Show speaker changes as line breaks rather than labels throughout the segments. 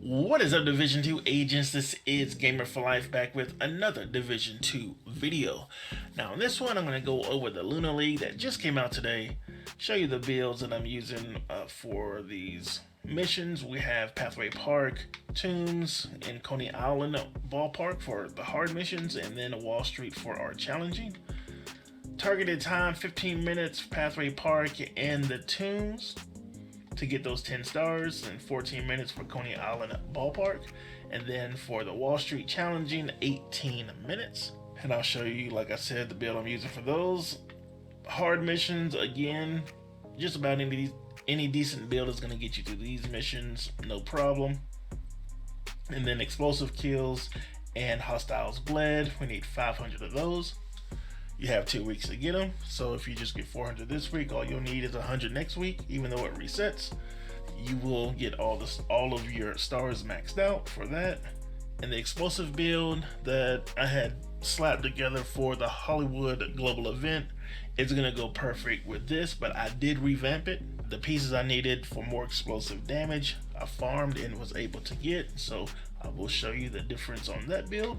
What is up, Division 2 agents? This is Gamer for Life back with another Division 2 video. Now in this one I'm going to go over the Luna League that just came out today, show you the builds that I'm using for these missions. We have Pathway Park, Tombs, and Coney Island Ballpark for the hard missions, and then Wall Street for our challenging. Targeted time 15 minutes for Pathway Park and the Tombs to get those 10 stars, and 14 minutes for Coney Island Ballpark, and then for the Wall Street challenging 18 minutes. And I'll show you, like I said, the build I'm using for those hard missions. Again, just about any decent build is going to get you through these missions, no problem. And then explosive kills and hostiles bled, we need 500 of those. You have 2 weeks to get them, so if you just get 400 this week, all you'll need is 100 next week. Even though it resets, you will get all of your stars maxed out for that. And the explosive build that I had slapped together for the Hollywood global event is gonna go perfect with this, but I did revamp it. The pieces I needed for more explosive damage I farmed and was able to get, so I will show you the difference on that build.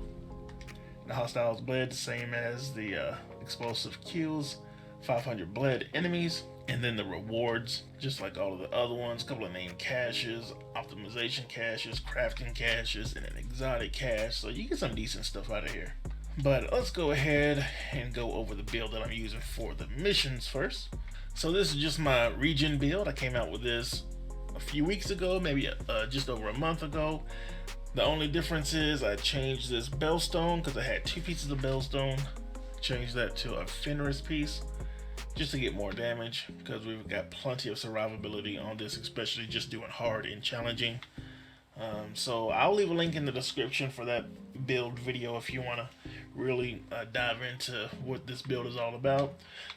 The hostiles bled, same as the explosive kills, 500 bled enemies, and then the rewards, just like all of the other ones, a couple of named caches, optimization caches, crafting caches, and an exotic cache, so you get some decent stuff out of here. But let's go ahead and go over the build that I'm using for the missions first. So this is just my region build. I came out with this a few weeks ago, maybe just over a month ago. The only difference is I changed this bellstone because I had 2 pieces of bellstone. Changed that to a Fenris piece just to get more damage, because we've got plenty of survivability on this, especially just doing hard and challenging. So I'll leave a link in the description for that build video if you want to really dive into what this build is all about.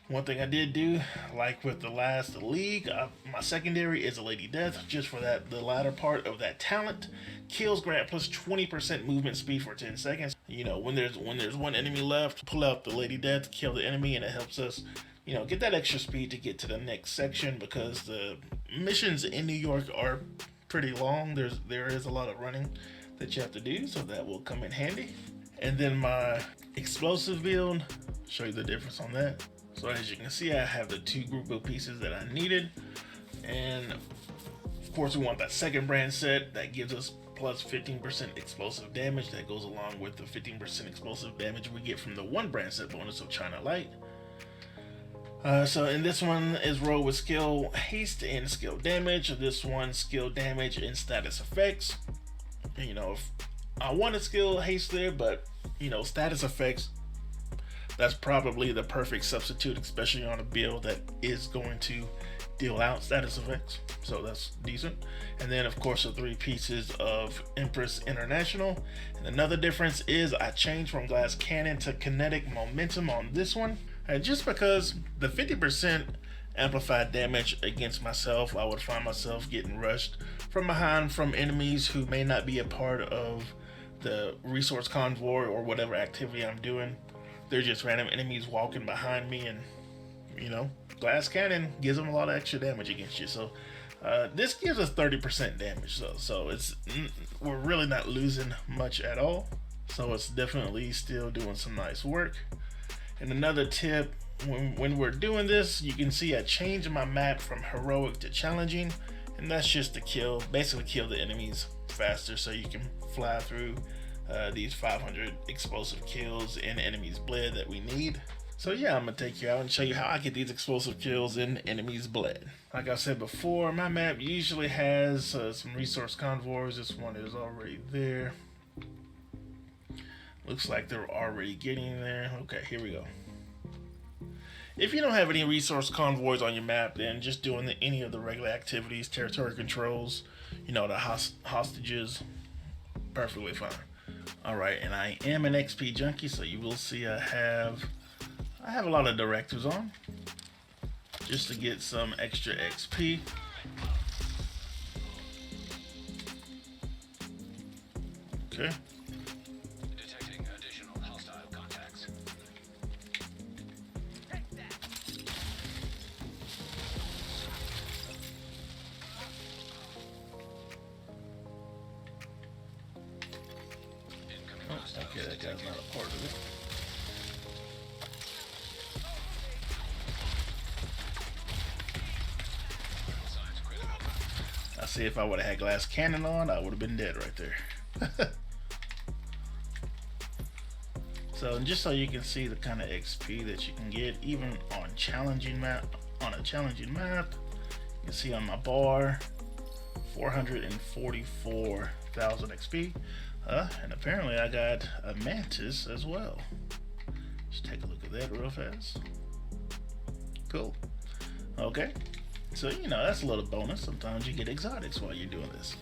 One thing I did do, like with the last league, my secondary is a Lady Death, just for that the latter part of that talent. Kills grant plus 20% movement speed for 10 seconds. You know, when there's one enemy left, pull out the Lady Death, kill the enemy, and it helps us, you know, get that extra speed to get to the next section, because the missions in New York are pretty long. There is a lot of running that you have to do, so that will come in handy. And then my explosive build, show you the difference on that. So as you can see, I have the 2 group of pieces that I needed, and of course we want that second brand set that gives us plus 15% explosive damage. That goes along with the 15% explosive damage we get from the 1 brand set bonus of China Light. So in this one is rolled with skill haste and skill damage. This one skill damage and status effects. And, you know, if I want a skill haste there, but you know, status effects, that's probably the perfect substitute, especially on a build that is going to deal out status effects, so that's decent. And then of course the 3 pieces of Empress International. And another difference is I changed from glass cannon to kinetic momentum on this one, just because the 50% amplified damage against myself, I would find myself getting rushed from behind from enemies who may not be a part of the resource convoy or whatever activity I'm doing. They're just random enemies walking behind me, and you know, glass cannon gives them a lot of extra damage against you. So this gives us 30% damage, so we're really not losing much at all. So it's definitely still doing some nice work. And another tip, when we're doing this, you can see I changed my map from heroic to challenging, and that's just to basically kill the enemies faster, so you can fly through these 500 explosive kills and enemies bled that we need. So yeah, I'm gonna take you out and show you how I get these explosive kills and enemies bled. Like I said before, my map usually has some resource convoys. This one is already there. Looks like they're already getting there. Okay, here we go. If you don't have any resource convoys on your map, then just doing any of the regular activities, territory controls, you know, the hostages, perfectly fine. Alright, and I am an XP junkie, so you will see I have a lot of directives on, just to get some extra XP. Okay.
Detecting additional hostile contacts.
Oh, okay, that guy's not a part of it.
Signs critical.
I see if I would have had glass cannon on, I would have been dead right there. So, and just so you can see the kind of XP that you can get, even on a challenging map, you can see on my bar, 444,000 XP. And apparently I got a mantis as well. Just take a look at that real fast. Cool. Okay. So, you know, that's a little bonus. Sometimes you get exotics while you're doing this.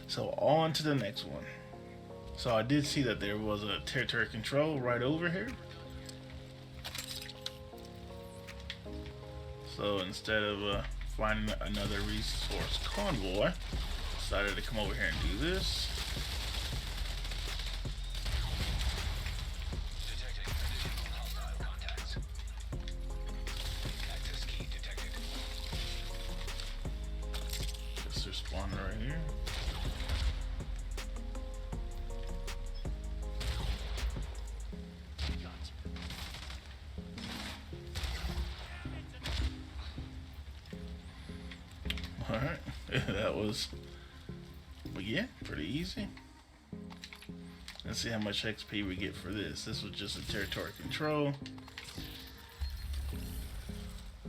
So on to the next one. So I did see that there was a territory control right over here. So instead of finding another resource convoy, decided to come over here and do this.
Detecting additional hostile contacts. Access key detected.
Guess they're spawning right here. Alright, that was, again, pretty easy. Let's see how much XP we get for this. This was just a territory control.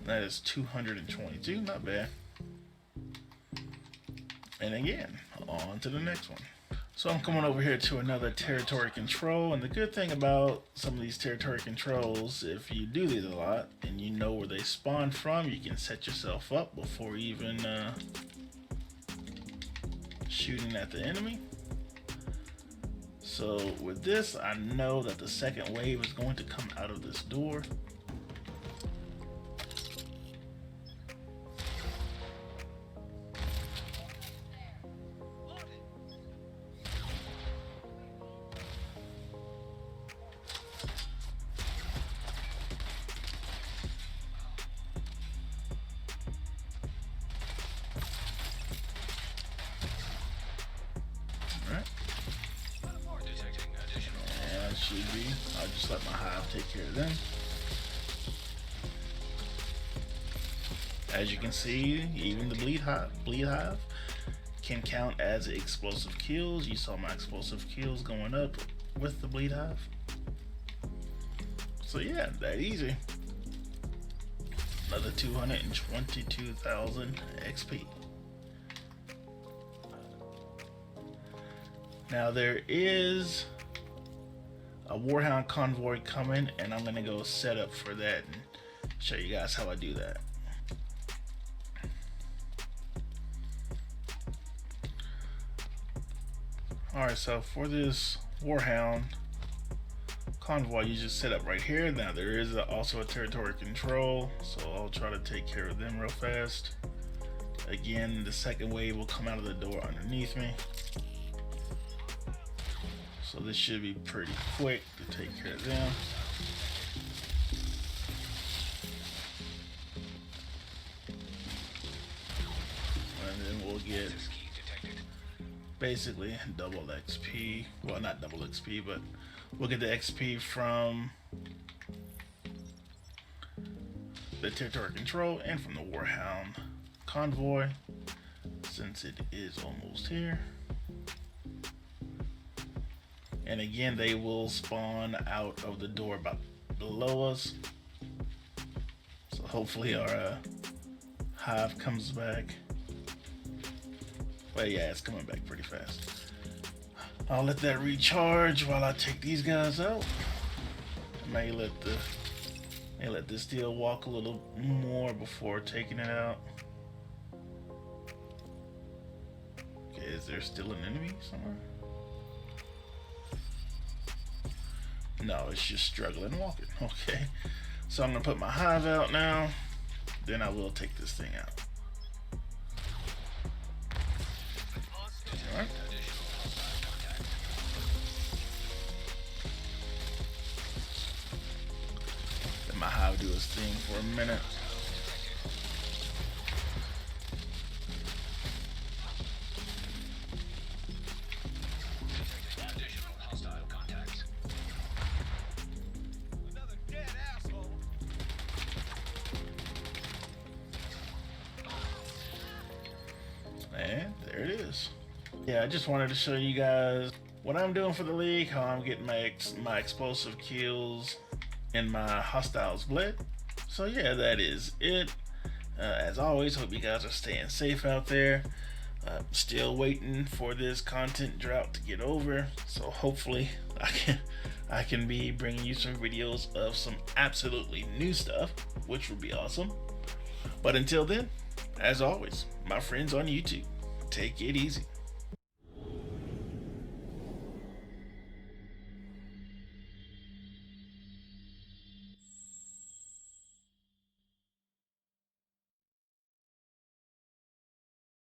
That is 222, not bad. And again, on to the next one. So I'm coming over here to another territory control, and the good thing about some of these territory controls, if you do these a lot and you know where they spawn from, you can set yourself up before even shooting at the enemy. So with this, I know that the second wave is going to come out of this door.
Detecting additional.
And it should be. I'll just let my hive take care of them. As you can see, even the bleed hive can count as explosive kills. You saw my explosive kills going up with the bleed hive. So yeah, that easy. Another 222,000 XP. Now there is a Warhound convoy coming, and I'm gonna go set up for that and show you guys how I do that. Alright, so for this Warhound convoy, you just set up right here. Now there is also a territory control, so I'll try to take care of them real fast. Again, the second wave will come out of the door underneath me. So this should be pretty quick to take care of them. And then we'll get
Access key detected.
basically double XP. Well, not double XP, but we'll get the XP from the territory control and from the Warhound convoy, since it is almost here. And again, they will spawn out of the door about below us. So hopefully our hive comes back. But yeah, it's coming back pretty fast. I'll let that recharge while I take these guys out. I may let this deal walk a little more before taking it out. Okay, is there still an enemy somewhere? No, it's just struggling walking. Okay, so I'm gonna put my hive out now. Then I will take this thing out. All right. Let my hive do its thing for a minute.
Additional hostile contacts.
Yeah, I just wanted to show you guys what I'm doing for the league, how I'm getting my explosive kills and my hostiles bled. So yeah, that is it. As always, hope you guys are staying safe out there. Still waiting for this content drought to get over, so hopefully I can be bringing you some videos of some absolutely new stuff, which would be awesome. But until then, as always, my friends on YouTube, take it easy.